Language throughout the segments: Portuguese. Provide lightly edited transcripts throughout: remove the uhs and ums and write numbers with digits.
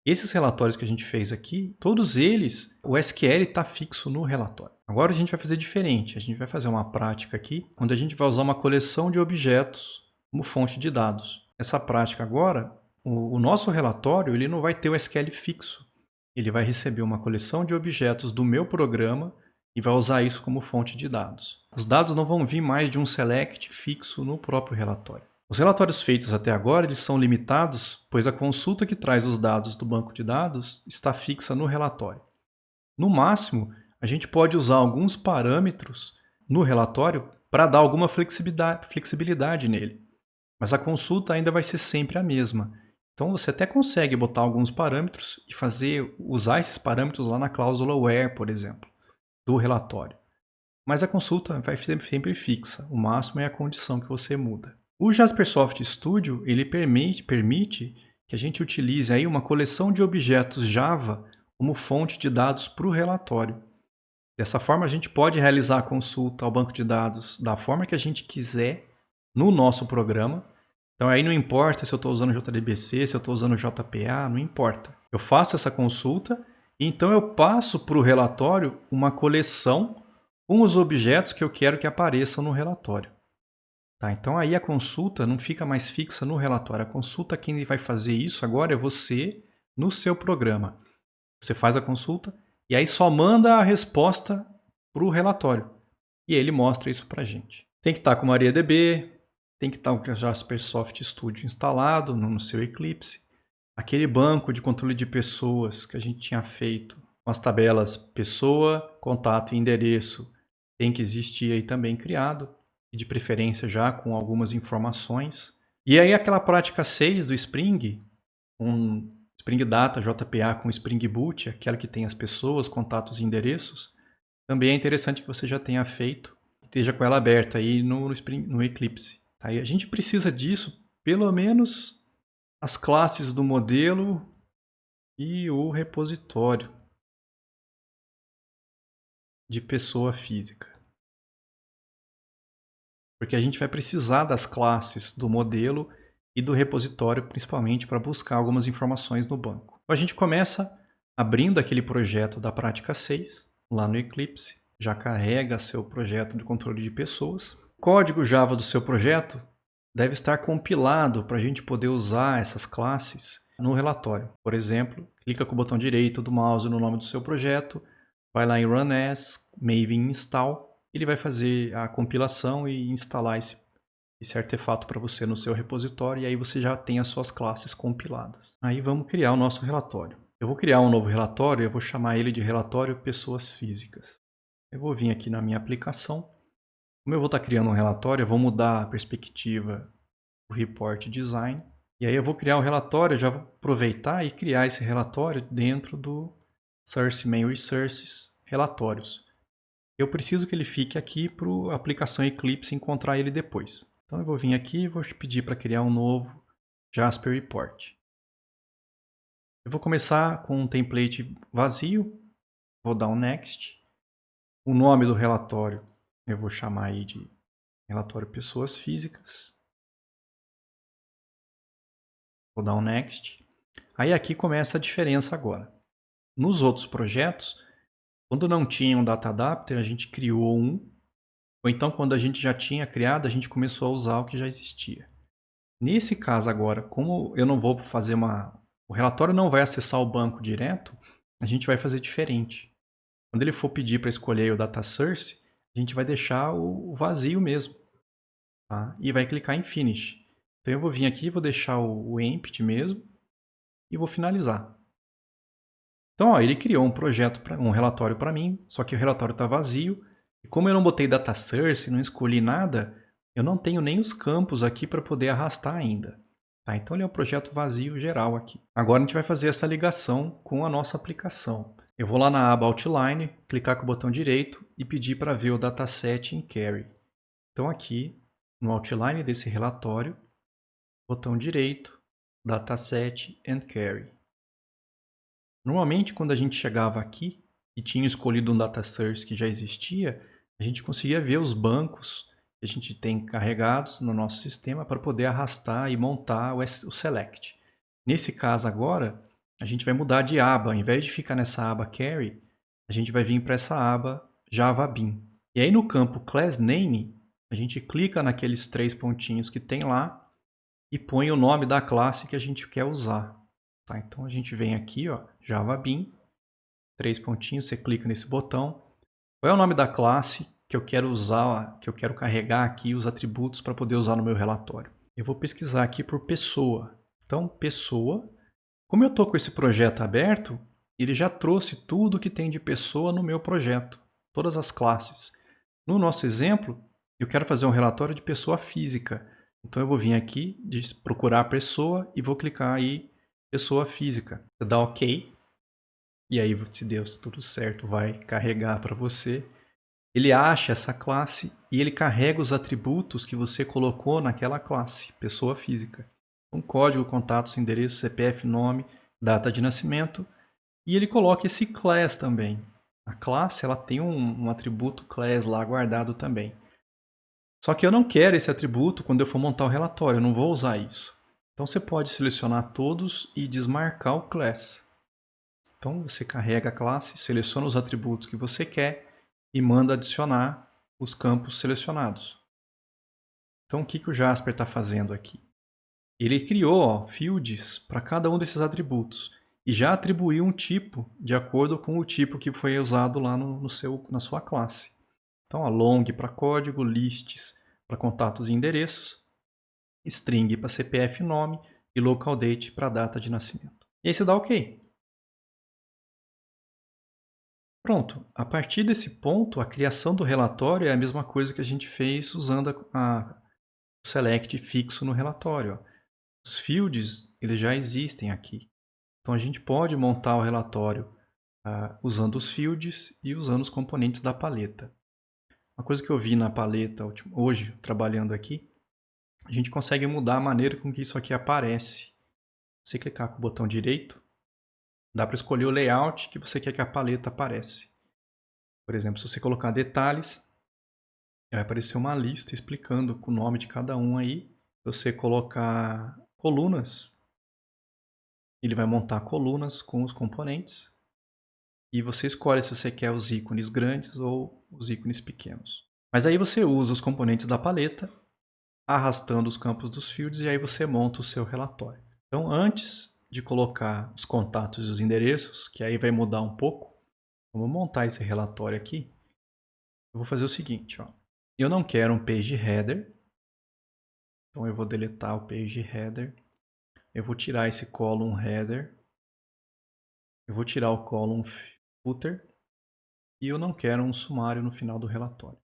Esses relatórios que a gente fez aqui, todos eles, o SQL está fixo no relatório. Agora a gente vai fazer diferente. A gente vai fazer uma prática aqui, onde a gente vai usar uma coleção de objetos como fonte de dados. Essa prática agora, o nosso relatório ele não vai ter o SQL fixo. Ele vai receber uma coleção de objetos do meu programa e vai usar isso como fonte de dados. Os dados não vão vir mais de um select fixo no próprio relatório. Os relatórios feitos até agora eles são limitados, pois a consulta que traz os dados do banco de dados está fixa no relatório. No máximo, a gente pode usar alguns parâmetros no relatório para dar alguma flexibilidade nele. Mas a consulta ainda vai ser sempre a mesma. Então você até consegue botar alguns parâmetros e usar esses parâmetros lá na cláusula where, por exemplo, do relatório. Mas a consulta vai ser sempre fixa. O máximo é a condição que você muda. O Jaspersoft Studio ele permite que a gente utilize aí uma coleção de objetos Java como fonte de dados para o relatório. Dessa forma, a gente pode realizar a consulta ao banco de dados da forma que a gente quiser no nosso programa. Então aí não importa se eu estou usando JDBC, se eu estou usando JPA, não importa. Eu faço essa consulta e então eu passo para o relatório uma coleção com os objetos que eu quero que apareçam no relatório. Tá, então aí a consulta não fica mais fixa no relatório. A consulta, quem vai fazer isso agora é você no seu programa. Você faz a consulta e aí só manda a resposta para o relatório. E ele mostra isso para a gente. Tem que estar com MariaDB, tem que estar com o Jaspersoft Studio instalado no seu Eclipse. Aquele banco de controle de pessoas que a gente tinha feito com as tabelas pessoa, contato e endereço tem que existir aí também criado. E de preferência já com algumas informações. E aí aquela prática 6 do Spring, com Spring Data, JPA com Spring Boot, aquela que tem as pessoas, contatos e endereços, também é interessante que você já tenha feito e esteja com ela aberta aí no Eclipse. Aí a gente precisa disso, pelo menos as classes do modelo e o repositório de pessoa física. Porque a gente vai precisar das classes do modelo e do repositório, principalmente para buscar algumas informações no banco. Então, a gente começa abrindo aquele projeto da prática 6, lá no Eclipse, já carrega seu projeto de controle de pessoas. O código Java do seu projeto deve estar compilado para a gente poder usar essas classes no relatório. Por exemplo, clica com o botão direito do mouse no nome do seu projeto, vai lá em Run As, Maven Install, ele vai fazer a compilação e instalar esse artefato para você no seu repositório e aí você já tem as suas classes compiladas. Aí vamos criar o nosso relatório. Eu vou criar um novo relatório e eu vou chamar ele de relatório pessoas físicas. Eu vou vir aqui na minha aplicação. Como eu vou estar criando um relatório, eu vou mudar a perspectiva do Report Design. E aí eu vou criar um relatório, já vou aproveitar e criar esse relatório dentro do Source Main Resources Relatórios. Eu preciso que ele fique aqui para a aplicação Eclipse encontrar ele depois. Então eu vou vir aqui e vou pedir para criar um novo Jasper Report. Eu vou começar com um template vazio, vou dar um Next. O nome do relatório eu vou chamar aí de Relatório Pessoas Físicas. Vou dar um Next. Aí aqui começa a diferença agora. Nos outros projetos, quando não tinha um Data Adapter, a gente criou um. Ou então, quando a gente já tinha criado, a gente começou a usar o que já existia. Nesse caso agora, como eu não vou fazer o relatório não vai acessar o banco direto, a gente vai fazer diferente. Quando ele for pedir para escolher o Data Source, a gente vai deixar o vazio mesmo. Tá? E vai clicar em Finish. Então eu vou vir aqui, vou deixar o empty mesmo e vou finalizar. Então ó, ele criou um relatório para mim, só que o relatório está vazio. E como eu não botei Data Source, não escolhi nada, eu não tenho nem os campos aqui para poder arrastar ainda. Tá? Então ele é um projeto vazio geral aqui. Agora a gente vai fazer essa ligação com a nossa aplicação. Eu vou lá na aba Outline, clicar com o botão direito e pedir para ver o dataset em Query. Então aqui, no Outline desse relatório, botão direito, Dataset and Query. Normalmente, quando a gente chegava aqui e tinha escolhido um data source que já existia, a gente conseguia ver os bancos que a gente tem carregados no nosso sistema para poder arrastar e montar o select. Nesse caso agora, a gente vai mudar de aba. Ao invés de ficar nessa aba Query, a gente vai vir para essa aba Java Bean. E aí no campo Class Name, a gente clica naqueles 3 pontinhos que tem lá e põe o nome da classe que a gente quer usar. Tá? Então a gente vem aqui, ó, Java Bean, 3 pontinhos, você clica nesse botão. Qual é o nome da classe que eu quero usar, que eu quero carregar aqui os atributos para poder usar no meu relatório? Eu vou pesquisar aqui por pessoa. Então, pessoa. Como eu estou com esse projeto aberto, ele já trouxe tudo que tem de pessoa no meu projeto, todas as classes. No nosso exemplo, eu quero fazer um relatório de pessoa física. Então eu vou vir aqui, procurar pessoa e vou clicar aí pessoa física. Você dá OK. E aí, se deu tudo certo, vai carregar para você. Ele acha essa classe e ele carrega os atributos que você colocou naquela classe, pessoa física. Um código, contatos, endereço, CPF, nome, data de nascimento. E ele coloca esse class também. A classe ela tem um atributo class lá guardado também. Só que eu não quero esse atributo quando eu for montar o relatório, eu não vou usar isso. Então você pode selecionar todos e desmarcar o class. Então você carrega a classe, seleciona os atributos que você quer e manda adicionar os campos selecionados. Então o que o Jasper está fazendo aqui? Ele criou fields para cada um desses atributos e já atribuiu um tipo de acordo com o tipo que foi usado lá na sua classe. Então, long para código, lists para contatos e endereços, string para CPF e nome e local date para data de nascimento. E aí você dá OK. Pronto, a partir desse ponto, a criação do relatório é a mesma coisa que a gente fez usando o select fixo no relatório. Os fields eles já existem aqui. Então a gente pode montar o relatório usando os fields e usando os componentes da paleta. Uma coisa que eu vi na paleta hoje, trabalhando aqui, a gente consegue mudar a maneira com que isso aqui aparece. Se clicar com o botão direito, dá para escolher o layout que você quer que a paleta apareça. Por exemplo, se você colocar detalhes, vai aparecer uma lista explicando o nome de cada um aí. Se você colocar colunas, ele vai montar colunas com os componentes. E você escolhe se você quer os ícones grandes ou os ícones pequenos. Mas aí você usa os componentes da paleta, arrastando os campos dos fields, e aí você monta o seu relatório. Então, antes de colocar os contatos e os endereços, que aí vai mudar um pouco, vamos montar esse relatório aqui. Eu vou fazer o seguinte, ó. Eu não quero um page header, então eu vou deletar o page header. Eu vou tirar esse column header. Eu vou tirar o column footer. E eu não quero um sumário no final do relatório.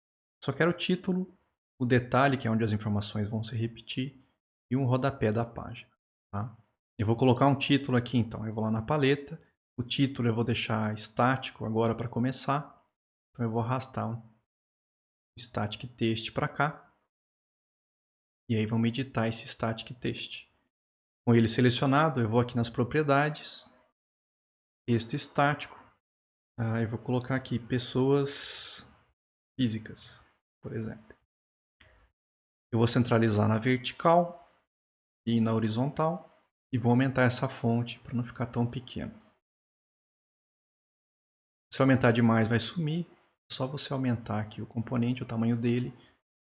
Só quero o título, o detalhe, que é onde as informações vão se repetir, e um rodapé da página. Tá? Eu vou colocar um título aqui, então. Eu vou lá na paleta. O título eu vou deixar estático agora para começar. Então eu vou arrastar um static text para cá. E aí vamos editar esse static text. Com ele selecionado, eu vou aqui nas propriedades, texto estático. Eu vou colocar aqui pessoas físicas, por exemplo. Eu vou centralizar na vertical e na horizontal e vou aumentar essa fonte para não ficar tão pequeno. Se aumentar demais vai sumir, é só você aumentar aqui o componente, o tamanho dele,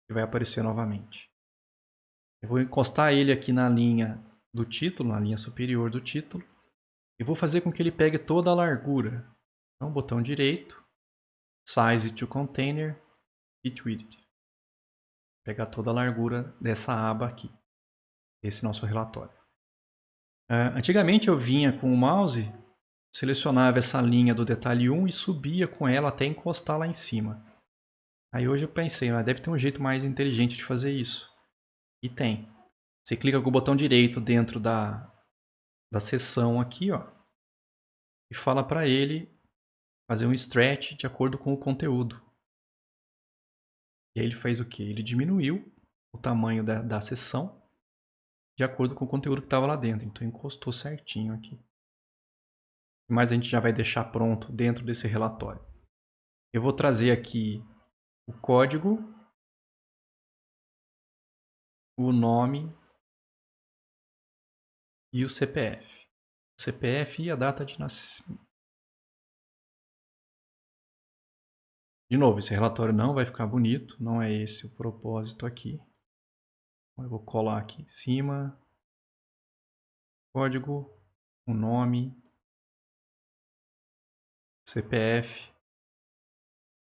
e vai aparecer novamente. Eu vou encostar ele aqui na linha do título, na linha superior do título, e vou fazer com que ele pegue toda a largura. Então, botão direito, Size to Container, Fit Width. Pegar toda a largura dessa aba aqui, esse nosso relatório. Antigamente eu vinha com o mouse, selecionava essa linha do detalhe 1 e subia com ela até encostar lá em cima. Aí hoje eu pensei, deve ter um jeito mais inteligente de fazer isso. E tem. Você clica com o botão direito dentro da seção aqui, ó, e fala para ele fazer um stretch de acordo com o conteúdo. E aí ele fez o quê? Ele diminuiu o tamanho da seção de acordo com o conteúdo que estava lá dentro. Então encostou certinho aqui. Mas a gente já vai deixar pronto dentro desse relatório. Eu vou trazer aqui o código, o nome e o CPF. CPF e a data de nascimento. De novo, esse relatório não vai ficar bonito, não é esse o propósito aqui. Eu vou colar aqui em cima, código, o nome, CPF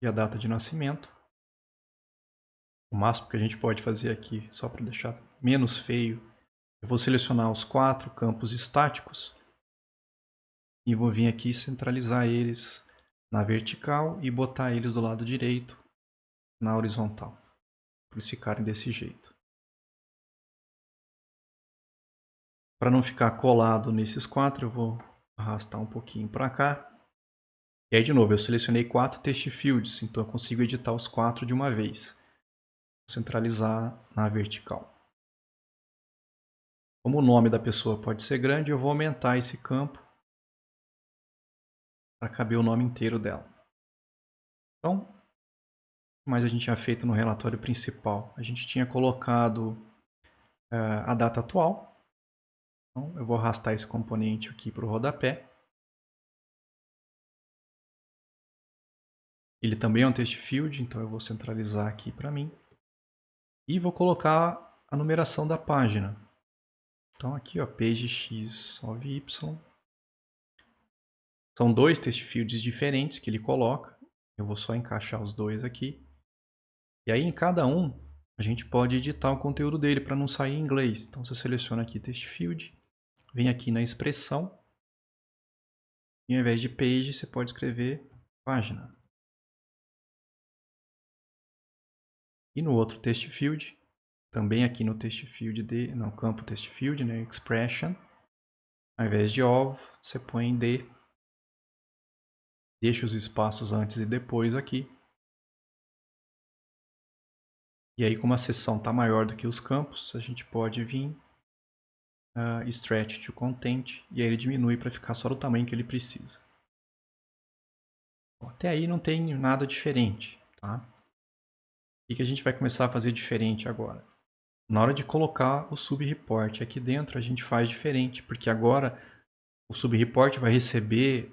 e a data de nascimento. O máximo que a gente pode fazer aqui, só para deixar menos feio, eu vou selecionar os 4 campos estáticos e vou vir aqui centralizar eles na vertical e botar eles do lado direito na horizontal, para eles ficarem desse jeito. Para não ficar colado nesses 4, eu vou arrastar um pouquinho para cá. E aí, de novo, eu selecionei 4 text fields, então eu consigo editar os 4 de uma vez. Vou centralizar na vertical. Como o nome da pessoa pode ser grande, eu vou aumentar esse campo para caber o nome inteiro dela. Então, o que mais a gente tinha feito no relatório principal? A gente tinha colocado a data atual. Então, eu vou arrastar esse componente aqui para o rodapé. Ele também é um text field, então eu vou centralizar aqui para mim. E vou colocar a numeração da página. Então aqui, ó, page x of y. São 2 text fields diferentes que ele coloca. Eu vou só encaixar os 2 aqui. E aí em cada um, a gente pode editar o conteúdo dele para não sair em inglês. Então você seleciona aqui text field, vem aqui na expressão. E ao invés de page, você pode escrever página. E no outro text field, também aqui no text field no campo text field, né, expression, ao invés de of, você põe d. Deixa os espaços antes e depois aqui. E aí, como a seção está maior do que os campos, a gente pode vir stretch to content, e aí ele diminui para ficar só do tamanho que ele precisa. Bom, até aí não tem nada diferente, tá? O que a gente vai começar a fazer diferente agora? Na hora de colocar o subreport aqui dentro, a gente faz diferente, porque agora o subreport vai receber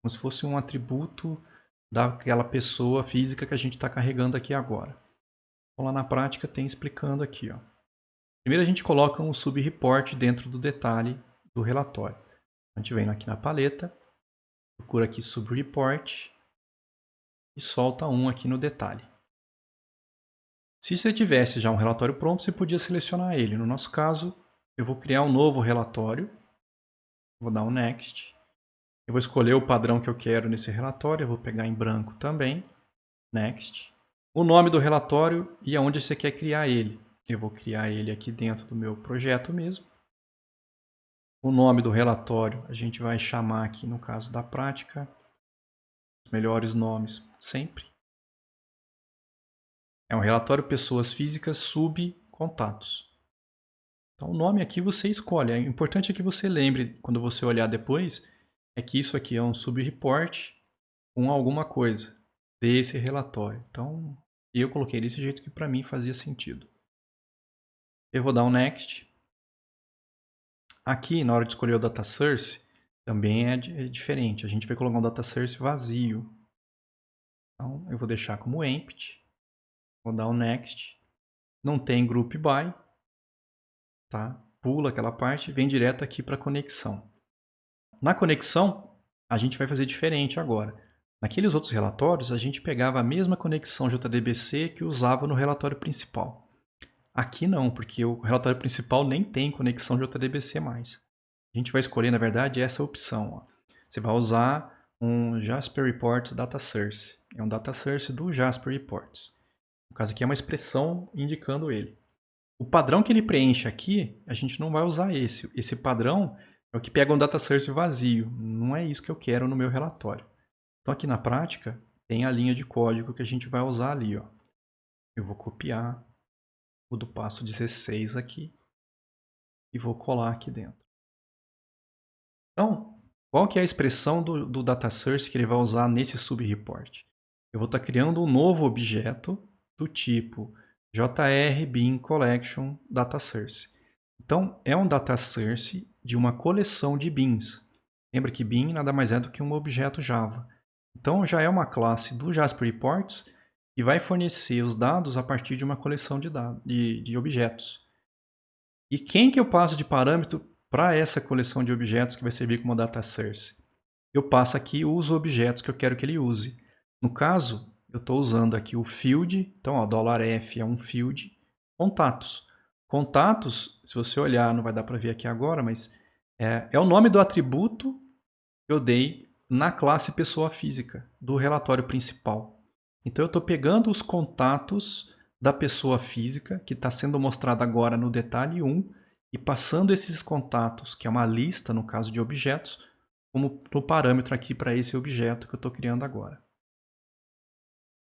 como se fosse um atributo daquela pessoa física que a gente está carregando aqui agora. Então, lá na prática tem explicando aqui, ó. Primeiro a gente coloca um subreport dentro do detalhe do relatório. A gente vem aqui na paleta, procura aqui subreport e solta um aqui no detalhe. Se você tivesse já um relatório pronto, você podia selecionar ele. No nosso caso, eu vou criar um novo relatório. Vou dar um Next. Eu vou escolher o padrão que eu quero nesse relatório. Eu vou pegar em branco também. Next. O nome do relatório e aonde você quer criar ele. Eu vou criar ele aqui dentro do meu projeto mesmo. O nome do relatório a gente vai chamar aqui, no caso da prática, os melhores nomes sempre. É um relatório pessoas físicas subcontatos. Então o nome aqui você escolhe. O importante é que você lembre, quando você olhar depois, é que isso aqui é um subreport com alguma coisa desse relatório. Então eu coloquei desse jeito que para mim fazia sentido. Eu vou dar um Next. Aqui, na hora de escolher o data source, também é diferente. A gente vai colocar um data source vazio. Então, eu vou deixar como empty. Vou dar o next. Não tem group by. Tá? Pula aquela parte e vem direto aqui para a conexão. Na conexão, a gente vai fazer diferente agora. Naqueles outros relatórios, a gente pegava a mesma conexão JDBC que usava no relatório principal. Aqui não, porque o relatório principal nem tem conexão JDBC mais. A gente vai escolher, na verdade, essa opção. Ó. Você vai usar um Jasper Reports Data Source. É um data source do Jasper Reports. No caso aqui é uma expressão indicando ele. O padrão que ele preenche aqui, a gente não vai usar esse. Esse padrão é o que pega um data source vazio. Não é isso que eu quero no meu relatório. Então aqui na prática, tem a linha de código que a gente vai usar ali. Ó. Eu vou copiar o do passo 16 aqui e vou colar aqui dentro. Então, qual que é a expressão do data source que ele vai usar nesse subreport? Eu vou estar criando um novo objeto do tipo jr bin collection data source. Então, é um data source de uma coleção de bins. Lembra que bin nada mais é do que um objeto Java. Então já é uma classe do Jasper Reports que vai fornecer os dados a partir de uma coleção de objetos. E quem que eu passo de parâmetro para essa coleção de objetos que vai servir como data source? Eu passo aqui os objetos que eu quero que ele use. No caso, eu estou usando aqui o field, então ó, $F é um field, contatos. Contatos, se você olhar, não vai dar para ver aqui agora, mas é o nome do atributo que eu dei na classe pessoa física, do relatório principal. Então eu estou pegando os contatos da pessoa física, que está sendo mostrado agora no detalhe 1, e passando esses contatos, que é uma lista, no caso de objetos, como no parâmetro aqui para esse objeto que eu estou criando agora.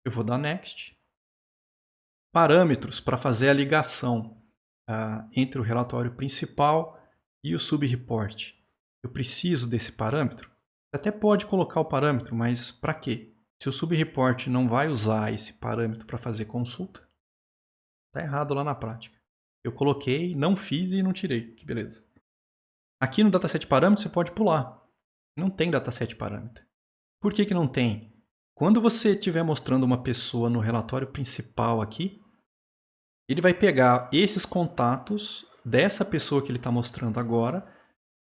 Eu vou dar Next. Parâmetros para fazer a ligação entre o relatório principal e o subreport. Eu preciso desse parâmetro? Você até pode colocar o parâmetro, mas para quê? Se o subreport não vai usar esse parâmetro para fazer consulta, está errado lá na prática. Eu coloquei, não fiz e não tirei. Que beleza. Aqui no dataset parâmetro você pode pular. Não tem dataset parâmetro. Por que não tem? Quando você estiver mostrando uma pessoa no relatório principal aqui, ele vai pegar esses contatos dessa pessoa que ele está mostrando agora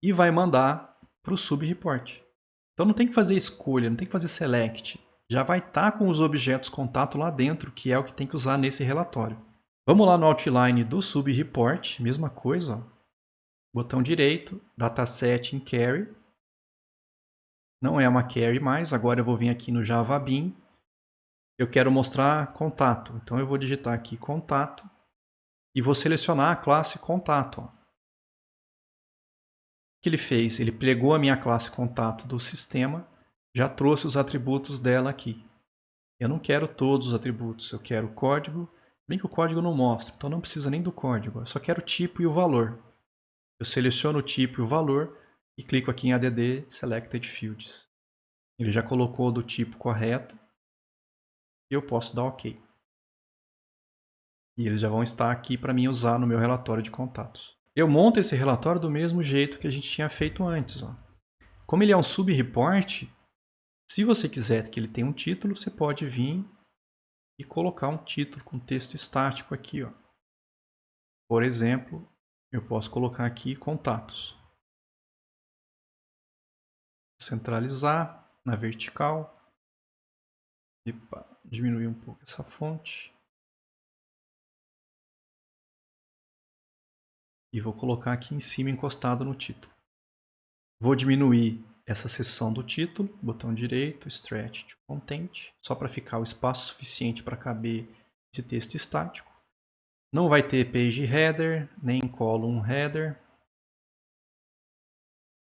e vai mandar para o subreport. Então não tem que fazer escolha, não tem que fazer select. Já vai estar com os objetos contato lá dentro, que é o que tem que usar nesse relatório. Vamos lá no outline do subreport, mesma coisa. Ó. Botão direito, dataset em carry. Não é uma carry mais, agora eu vou vir aqui no Java Bean. Eu quero mostrar contato, então eu vou digitar aqui contato e vou selecionar a classe contato. Ó. O que ele fez? Ele pegou a minha classe contato do sistema, já trouxe os atributos dela aqui. Eu não quero todos os atributos, eu quero o código, bem que o código não mostra, então não precisa nem do código, eu só quero o tipo e o valor. Eu seleciono o tipo e o valor e clico aqui em ADD Selected Fields. Ele já colocou do tipo correto e eu posso dar OK. E eles já vão estar aqui para mim usar no meu relatório de contatos. Eu monto esse relatório do mesmo jeito que a gente tinha feito antes. Ó. Como ele é um subreport, se você quiser que ele tenha um título, você pode vir e colocar um título com texto estático aqui. Ó. Por exemplo, eu posso colocar aqui contatos. Centralizar na vertical. Epa, diminuir um pouco essa fonte. E vou colocar aqui em cima encostado no título. Vou diminuir essa seção do título, botão direito, Stretch to Content, só para ficar o espaço suficiente para caber esse texto estático. Não vai ter page header, nem column header,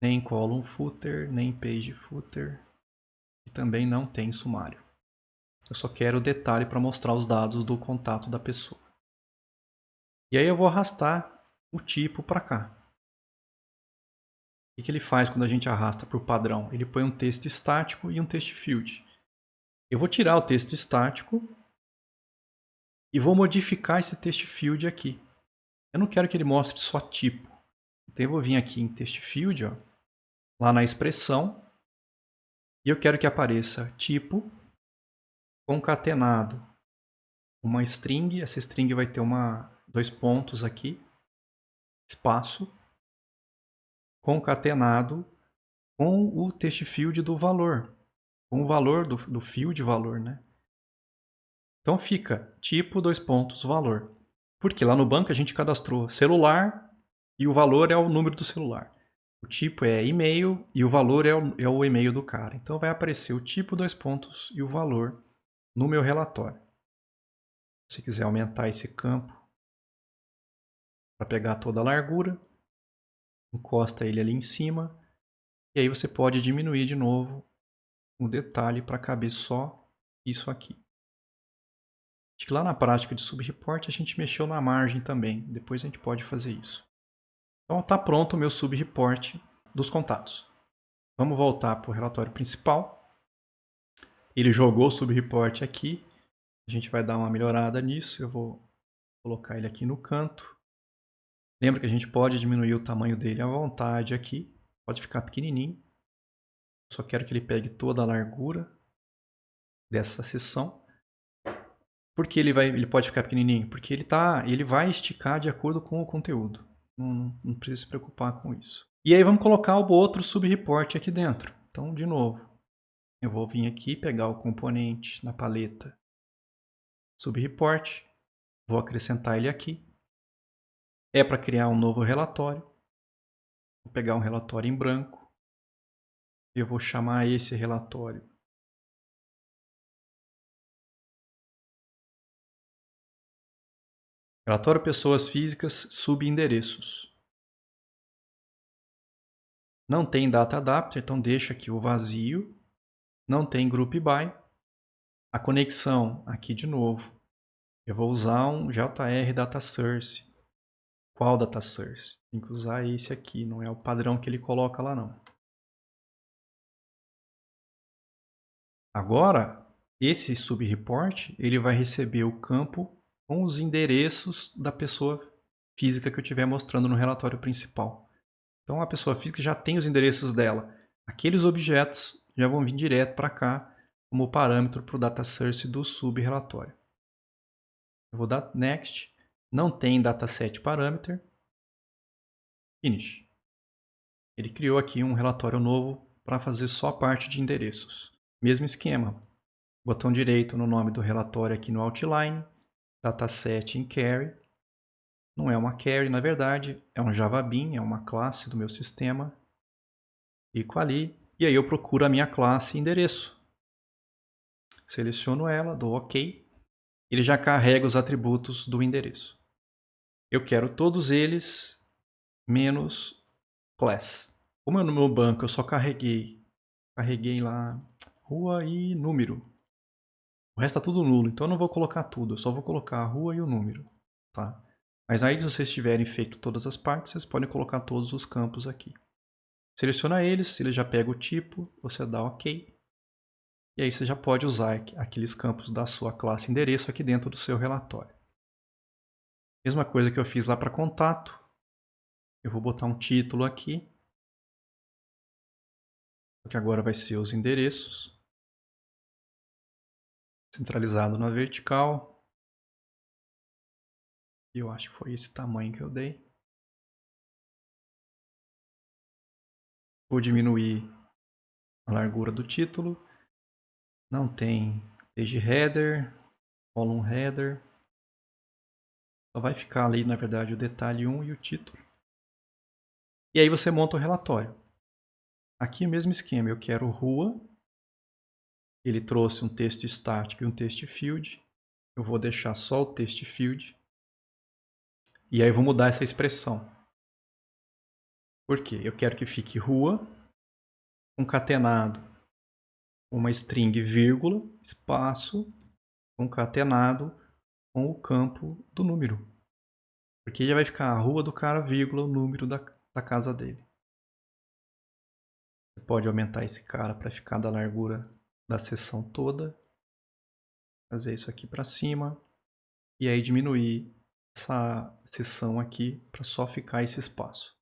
nem column footer, nem page footer. E também não tem sumário. Eu só quero o detalhe para mostrar os dados do contato da pessoa. E aí eu vou arrastar o tipo para cá. O que ele faz quando a gente arrasta para o padrão? Ele põe um texto estático e um text field. Eu vou tirar o texto estático e vou modificar esse text field aqui. Eu não quero que ele mostre só tipo. Então eu vou vir aqui em text field, ó, lá na expressão, e eu quero que apareça tipo concatenado uma string. Essa string vai ter dois pontos aqui, espaço, concatenado com o text field do valor, com o valor do field valor, né? Então fica tipo, dois pontos, valor. Porque lá no banco a gente cadastrou celular e o valor é o número do celular. O tipo é e-mail e o valor é o e-mail do cara. Então vai aparecer o tipo, dois pontos e o valor no meu relatório. Se quiser aumentar esse campo para pegar toda a largura, encosta ele ali em cima. E aí você pode diminuir de novo o detalhe para caber só isso aqui. Acho que lá na prática de subreport a gente mexeu na margem também. Depois a gente pode fazer isso. Então está pronto o meu subreport dos contatos. Vamos voltar para o relatório principal. Ele jogou o subreport aqui. A gente vai dar uma melhorada nisso. Eu vou colocar ele aqui no canto. Lembra que a gente pode diminuir o tamanho dele à vontade aqui. Pode ficar pequenininho. Só quero que ele pegue toda a largura dessa seção. Por que ele pode ficar pequenininho? Porque ele vai esticar de acordo com o conteúdo. Não precisa se preocupar com isso. E aí vamos colocar o outro subreport aqui dentro. Então, de novo, eu vou vir aqui pegar o componente na paleta subreport, vou acrescentar ele aqui. É para criar um novo relatório. Vou pegar um relatório em branco. Eu vou chamar esse relatório Relatório Pessoas Físicas Subendereços. Não tem Data Adapter, então deixa aqui o vazio. Não tem Group By. A conexão aqui de novo. Eu vou usar um JR Data Source. Qual Data Source? Tem que usar esse aqui, não é o padrão que ele coloca lá não. Agora, esse subreport, ele vai receber o campo com os endereços da pessoa física que eu estiver mostrando no relatório principal. Então, a pessoa física já tem os endereços dela. Aqueles objetos já vão vir direto para cá como parâmetro para o data source do subrelatório. Eu vou dar Next. Não tem dataset parameter. Finish. Ele criou aqui um relatório novo para fazer só a parte de endereços. Mesmo esquema. Botão direito no nome do relatório aqui no Outline. Dataset em Carry. Não é uma Carry, na verdade. É um Java Bean, é uma classe do meu sistema. Clico ali. E aí eu procuro a minha classe endereço. Seleciono ela, dou OK. Ele já carrega os atributos do endereço. Eu quero todos eles menos class. Como no meu banco eu só carreguei lá rua e número. O resto está tudo nulo, então eu não vou colocar tudo, eu só vou colocar a rua e o número. Tá? Mas aí se vocês tiverem feito todas as partes, vocês podem colocar todos os campos aqui. Seleciona eles, se ele já pega o tipo, você dá OK. E aí você já pode usar aqueles campos da sua classe endereço aqui dentro do seu relatório. Mesma coisa que eu fiz lá para contato. Eu vou botar um título aqui. Que agora vai ser os endereços. Centralizado na vertical. Eu acho que foi esse tamanho que eu dei. Vou diminuir a largura do título. Não tem page header, column header. Só vai ficar ali, na verdade, o detalhe 1 e o título. E aí você monta o relatório. Aqui o mesmo esquema, eu quero rua. Ele trouxe um texto estático e um text field. Eu vou deixar só o text field. E aí eu vou mudar essa expressão. Por quê? Eu quero que fique rua, concatenado, uma string, vírgula, espaço, concatenado com o campo do número. Porque já vai ficar a rua do cara, vírgula, o número da casa dele. Você pode aumentar esse cara para ficar da largura da seção toda. Fazer isso aqui para cima. E aí diminuir essa seção aqui para só ficar esse espaço.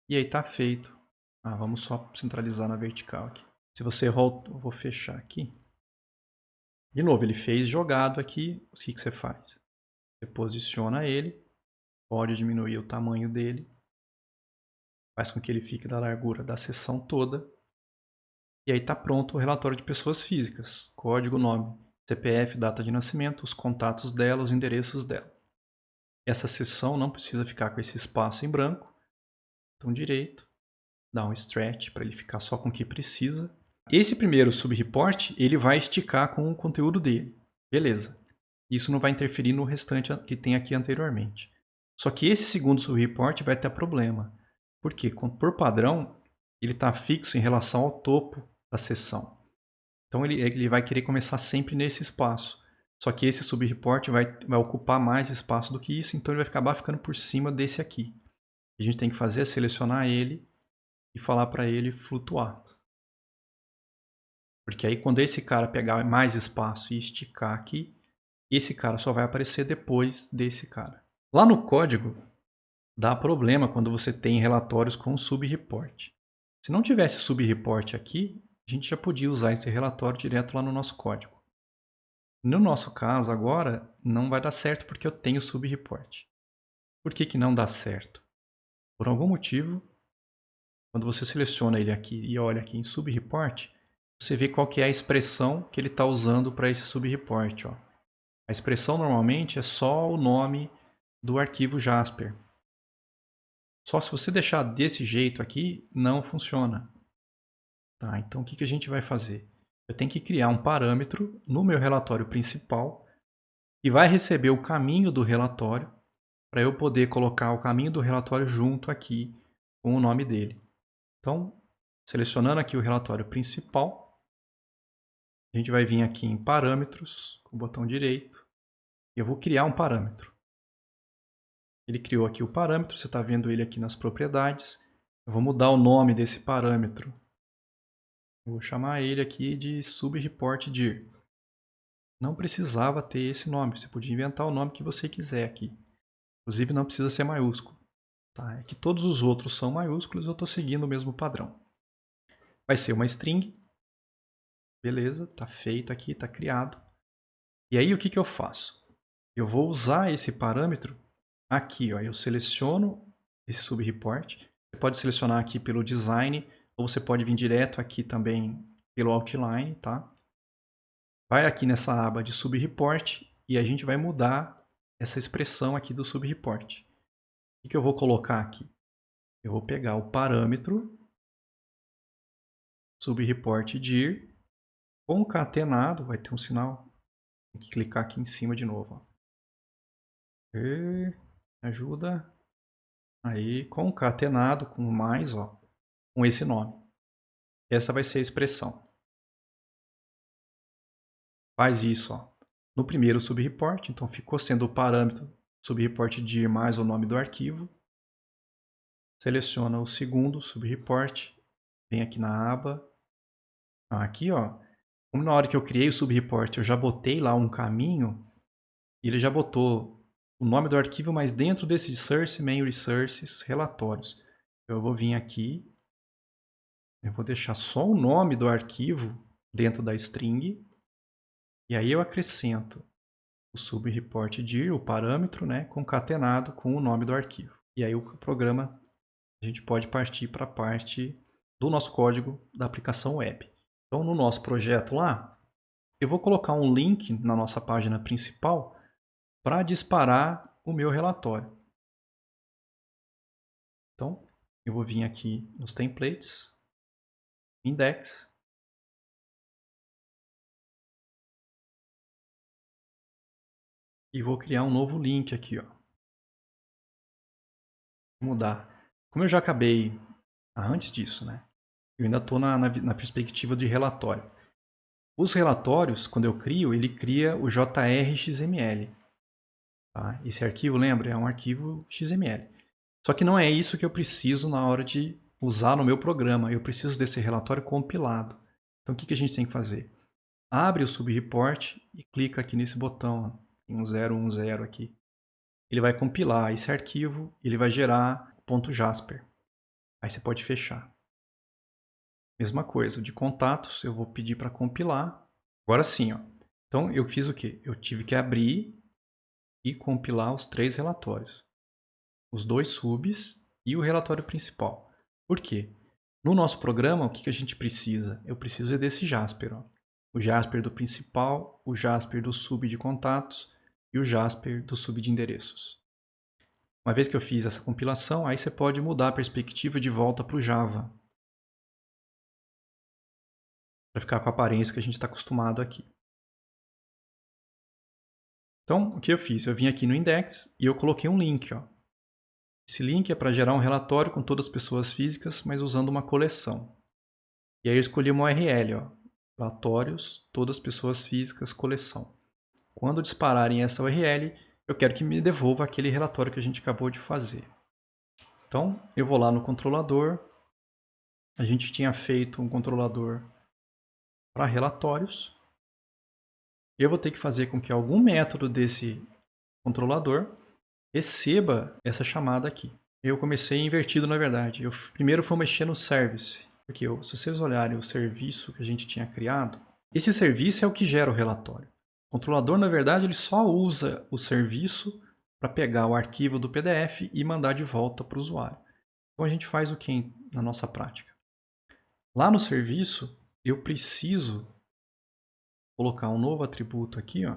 E aí está feito. Vamos só centralizar na vertical aqui. Se você volta, eu vou fechar aqui. De novo, ele fez jogado aqui. O que você faz? Você posiciona ele. Pode diminuir o tamanho dele. Faz com que ele fique da largura da seção toda. E aí está pronto o relatório de pessoas físicas. Código, nome, CPF, data de nascimento, os contatos dela, os endereços dela. Essa seção não precisa ficar com esse espaço em branco. Botão direito. Dá um stretch para ele ficar só com o que precisa. Esse primeiro subreport, ele vai esticar com o conteúdo dele. Beleza. Isso não vai interferir no restante que tem aqui anteriormente. Só que esse segundo subreport vai ter problema. Por quê? Por padrão, ele está fixo em relação ao topo da seção. Então ele vai querer começar sempre nesse espaço. Só que esse subreport vai ocupar mais espaço do que isso, então ele vai acabar ficando por cima desse aqui. O que a gente tem que fazer é selecionar ele e falar para ele flutuar. Porque aí quando esse cara pegar mais espaço e esticar aqui, esse cara só vai aparecer depois desse cara. Lá no código, dá problema quando você tem relatórios com subreport. Se não tivesse subreport aqui, a gente já podia usar esse relatório direto lá no nosso código. No nosso caso agora, não vai dar certo porque eu tenho subreport. Por que que não dá certo? Por algum motivo, quando você seleciona ele aqui e olha aqui em subreport, você vê qual que é a expressão que ele está usando para esse subreport. Ó. A expressão normalmente é só o nome do arquivo Jasper. Só se você deixar desse jeito aqui, não funciona. Tá, então o que a gente vai fazer? Eu tenho que criar um parâmetro no meu relatório principal que vai receber o caminho do relatório para eu poder colocar o caminho do relatório junto aqui com o nome dele. Então, selecionando aqui o relatório principal, a gente vai vir aqui em parâmetros, com o botão direito, e eu vou criar um parâmetro. Ele criou aqui o parâmetro, você está vendo ele aqui nas propriedades. Eu vou mudar o nome desse parâmetro. Eu vou chamar ele aqui de subReportDir. Não precisava ter esse nome, você podia inventar o nome que você quiser aqui. Inclusive não precisa ser maiúsculo. Tá? É que todos os outros são maiúsculos, eu estou seguindo o mesmo padrão. Vai ser uma string. Beleza, está feito aqui, está criado. E aí o que eu faço? Eu vou usar esse parâmetro aqui. Ó, eu seleciono esse subreport. Você pode selecionar aqui pelo design, ou você pode vir direto aqui também pelo outline. Tá? Vai aqui nessa aba de subreport e a gente vai mudar essa expressão aqui do subreport. O que eu vou colocar aqui? Eu vou pegar o parâmetro subReportDir concatenado, vai ter um sinal, tem que clicar aqui em cima de novo. Ó. E ajuda, aí concatenado com mais, ó, com esse nome. Essa vai ser a expressão. Faz isso ó, no primeiro subreport, então ficou sendo o parâmetro subReportDir mais o nome do arquivo. Seleciona o segundo subreport, vem aqui na aba. Aqui, ó, como na hora que eu criei o subreport eu já botei lá um caminho, ele já botou o nome do arquivo, mas dentro desse source, main resources, relatórios. Eu vou vir aqui, eu vou deixar só o nome do arquivo dentro da string, e aí eu acrescento o subReportDir, o parâmetro, né, concatenado com o nome do arquivo. E aí o programa, a gente pode partir para a parte do nosso código da aplicação web. Então, no nosso projeto lá, eu vou colocar um link na nossa página principal para disparar o meu relatório. Então, eu vou vir aqui nos templates, index, e vou criar um novo link aqui. Ó. Vou mudar. Como eu já acabei antes disso, né? Eu ainda estou na perspectiva de relatório. Os relatórios, quando eu crio, ele cria o JR.xml. Tá? Esse arquivo, lembra? É um arquivo XML. Só que não é isso que eu preciso na hora de usar no meu programa. Eu preciso desse relatório compilado. Então, o que a gente tem que fazer? Abre o subreport e clica aqui nesse botão. Tem um 010 aqui. Ele vai compilar esse arquivo, ele vai gerar .jasper. Aí você pode fechar. Mesma coisa, de contatos, eu vou pedir para compilar. Agora sim, ó. Então eu fiz o quê? Eu tive que abrir e compilar os 3 relatórios. Os 2 subs e o relatório principal. Por quê? No nosso programa, o que a gente precisa? Eu preciso desse Jasper. Ó. O Jasper do principal, o Jasper do sub de contatos e o Jasper do sub de endereços. Uma vez que eu fiz essa compilação, aí você pode mudar a perspectiva de volta para o Java. Para ficar com a aparência que a gente está acostumado aqui. Então, o que eu fiz? Eu vim aqui no index e eu coloquei um link. Ó. Esse link é para gerar um relatório com todas as pessoas físicas, mas usando uma coleção. E aí eu escolhi uma URL, ó, relatórios, todas as pessoas físicas, coleção. Quando dispararem essa URL, eu quero que me devolva aquele relatório que a gente acabou de fazer. Então, eu vou lá no controlador. A gente tinha feito um controlador para relatórios. E eu vou ter que fazer com que algum método desse controlador receba essa chamada aqui. Eu comecei invertido, na verdade. Eu primeiro fui mexer no service. Porque se vocês olharem o serviço que a gente tinha criado, esse serviço é o que gera o relatório. O controlador, na verdade, ele só usa o serviço para pegar o arquivo do PDF e mandar de volta para o usuário. Então a gente faz o que na nossa prática? Lá no serviço, eu preciso colocar um novo atributo aqui, ó,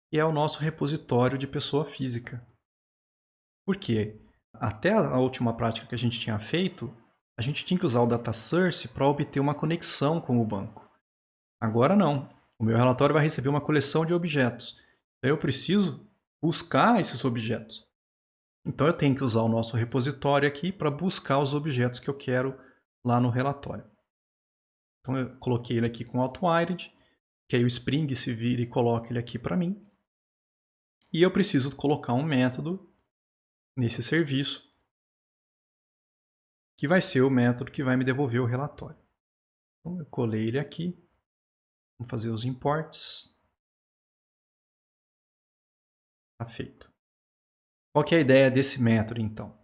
que é o nosso repositório de pessoa física. Por quê? Até a última prática que a gente tinha feito, a gente tinha que usar o data source para obter uma conexão com o banco. Agora não. O meu relatório vai receber uma coleção de objetos. Então eu preciso buscar esses objetos. Então eu tenho que usar o nosso repositório aqui para buscar os objetos que eu quero lá no relatório. Então eu coloquei ele aqui com auto-wired, que aí o Spring se vira e coloca ele aqui para mim. E eu preciso colocar um método nesse serviço, que vai ser o método que vai me devolver o relatório. Então eu colei ele aqui, vamos fazer os imports. Está feito. Qual que é a ideia desse método, então?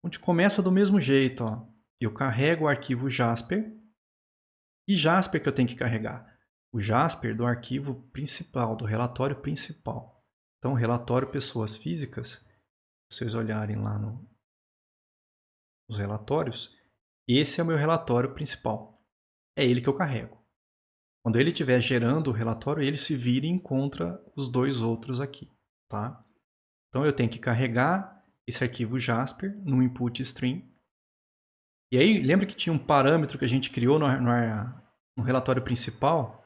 A gente começa do mesmo jeito. Ó. Eu carrego o arquivo Jasper. E Jasper que eu tenho que carregar? O Jasper do arquivo principal, do relatório principal. Então, relatório pessoas físicas, se vocês olharem lá nos relatórios, esse é o meu relatório principal. É ele que eu carrego. Quando ele estiver gerando o relatório, ele se vira e encontra os dois outros aqui. Tá? Então, eu tenho que carregar esse arquivo Jasper no input stream. E aí, lembra que tinha um parâmetro que a gente criou no relatório principal,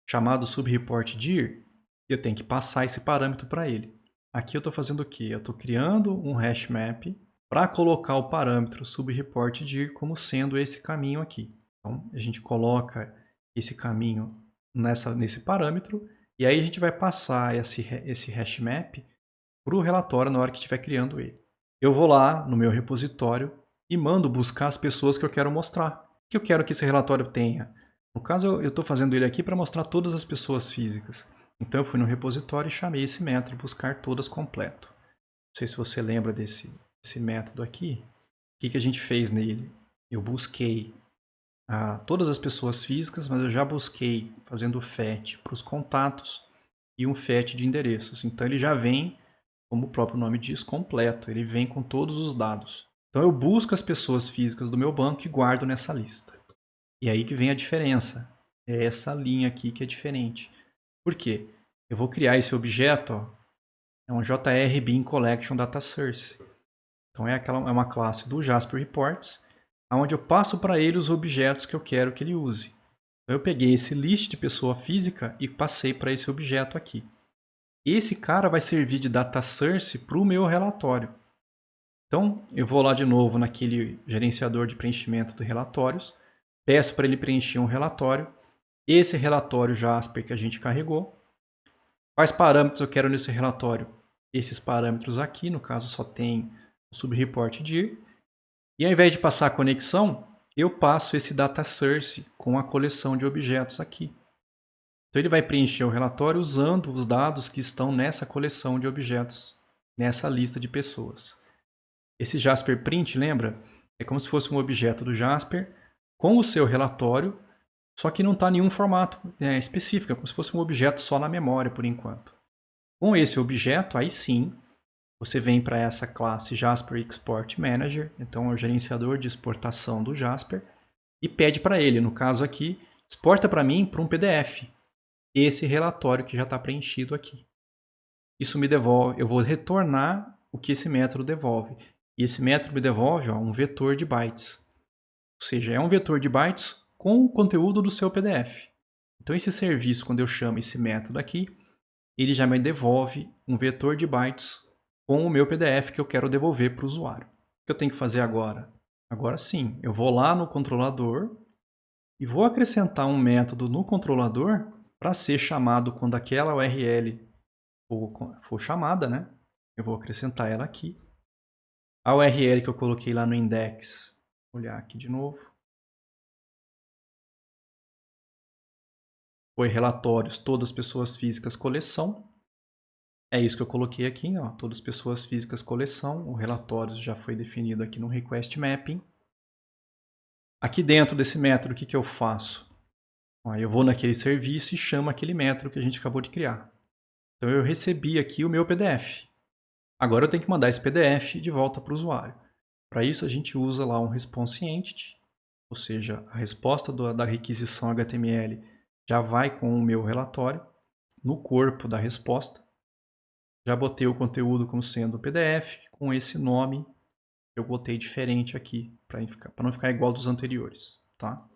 chamado subReport_dir? Eu tenho que passar esse parâmetro para ele. Aqui eu estou fazendo o quê? Eu estou criando um hash map para colocar o parâmetro subReport_dir como sendo esse caminho aqui. Então, a gente coloca esse caminho nesse parâmetro, e aí a gente vai passar esse hash map para o relatório na hora que estiver criando ele. Eu vou lá no meu repositório e mando buscar as pessoas que eu quero mostrar, que eu quero que esse relatório tenha. No caso, eu estou fazendo ele aqui para mostrar todas as pessoas físicas. Então eu fui no repositório e chamei esse método buscar todas completo. Não sei se você lembra desse método aqui. O que a gente fez nele? Eu busquei todas as pessoas físicas, mas eu já busquei fazendo o fetch para os contatos e um fetch de endereços. Então ele já vem, como o próprio nome diz, completo. Ele vem com todos os dados. Então eu busco as pessoas físicas do meu banco e guardo nessa lista. E aí que vem a diferença. É essa linha aqui que é diferente. Por quê? Eu vou criar esse objeto, ó, é um JR Bin Collection Data Source. Então é uma classe do Jasper Reports, onde eu passo para ele os objetos que eu quero que ele use. Então eu peguei esse list de pessoa física e passei para esse objeto aqui. Esse cara vai servir de data source para o meu relatório. Então eu vou lá de novo naquele gerenciador de preenchimento de relatórios, peço para ele preencher um relatório, esse relatório Jasper que a gente carregou. Quais parâmetros eu quero nesse relatório? Esses parâmetros aqui, no caso só tem o subReport_dir. E ao invés de passar a conexão, eu passo esse data source com a coleção de objetos aqui. Então ele vai preencher o relatório usando os dados que estão nessa coleção de objetos, nessa lista de pessoas. Esse Jasper Print, lembra? É como se fosse um objeto do Jasper com o seu relatório, só que não está em nenhum formato específico, é como se fosse um objeto só na memória por enquanto. Com esse objeto, aí sim, você vem para essa classe Jasper Export Manager, então é o gerenciador de exportação do Jasper, e pede para ele, no caso aqui, exporta para mim para um PDF, esse relatório que já está preenchido aqui. Isso me devolve, eu vou retornar o que esse método devolve. E esse método me devolve um vetor de bytes. Ou seja, é um vetor de bytes com o conteúdo do seu PDF. Então esse serviço, quando eu chamo esse método aqui, ele já me devolve um vetor de bytes com o meu PDF que eu quero devolver para o usuário. O que eu tenho que fazer agora? Agora sim, eu vou lá no controlador e vou acrescentar um método no controlador para ser chamado quando aquela URL for chamada, né? Eu vou acrescentar ela aqui. A URL que eu coloquei lá no index, vou olhar aqui de novo. Foi relatórios, todas pessoas físicas, coleção. É isso que eu coloquei aqui, ó, todas pessoas físicas, coleção. O relatório já foi definido aqui no request mapping. Aqui dentro desse método, o que eu faço? Ó, eu vou naquele serviço e chamo aquele método que a gente acabou de criar. Então eu recebi aqui o meu PDF. Agora eu tenho que mandar esse PDF de volta para o usuário. Para isso a gente usa lá um response entity, ou seja, a resposta da requisição HTML já vai com o meu relatório no corpo da resposta. Já botei o conteúdo como sendo PDF com esse nome que eu botei diferente aqui para não ficar igual dos anteriores, tá?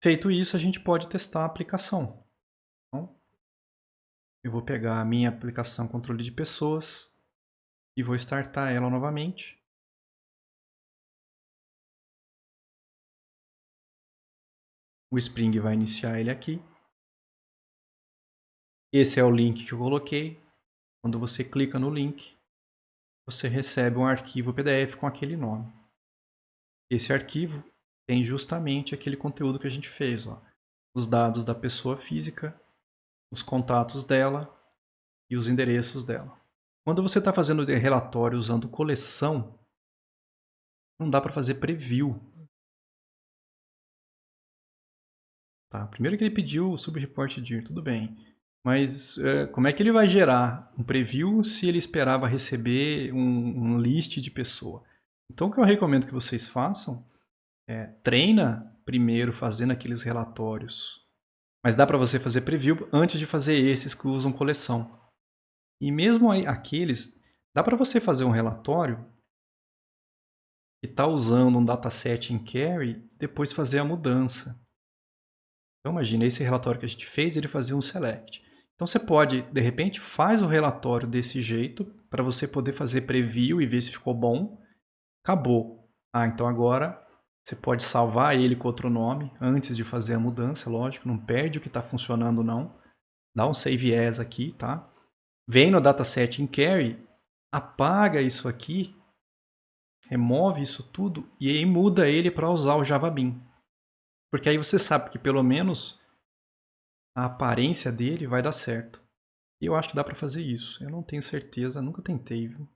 Feito isso, a gente pode testar a aplicação. Então, eu vou pegar a minha aplicação controle de pessoas e vou startar ela novamente. O Spring vai iniciar ele aqui. Esse é o link que eu coloquei. Quando você clica no link, você recebe um arquivo PDF com aquele nome. Esse arquivo tem justamente aquele conteúdo que a gente fez, ó. Os dados da pessoa física, os contatos dela e os endereços dela. Quando você está fazendo relatório usando coleção, não dá para fazer preview. Tá? Primeiro que ele pediu o subreport dir, tudo bem. Mas como é que ele vai gerar um preview se ele esperava receber um list de pessoa? Então o que eu recomendo que vocês façam é treina primeiro fazendo aqueles relatórios. Mas dá para você fazer preview antes de fazer esses que usam coleção. E mesmo aí, aqueles, dá para você fazer um relatório que está usando um dataset em query e depois fazer a mudança. Então imagina, esse relatório que a gente fez, ele fazia um select. Então você pode, de repente, faz o relatório desse jeito para você poder fazer preview e ver se ficou bom. Acabou. Ah, então agora você pode salvar ele com outro nome antes de fazer a mudança, lógico, não perde o que está funcionando não. Dá um save as aqui, tá? Vem no dataset in query, apaga isso aqui, remove isso tudo e aí muda ele para usar o JavaBean. Porque aí você sabe que pelo menos a aparência dele vai dar certo. E eu acho que dá para fazer isso. Eu não tenho certeza, nunca tentei, viu?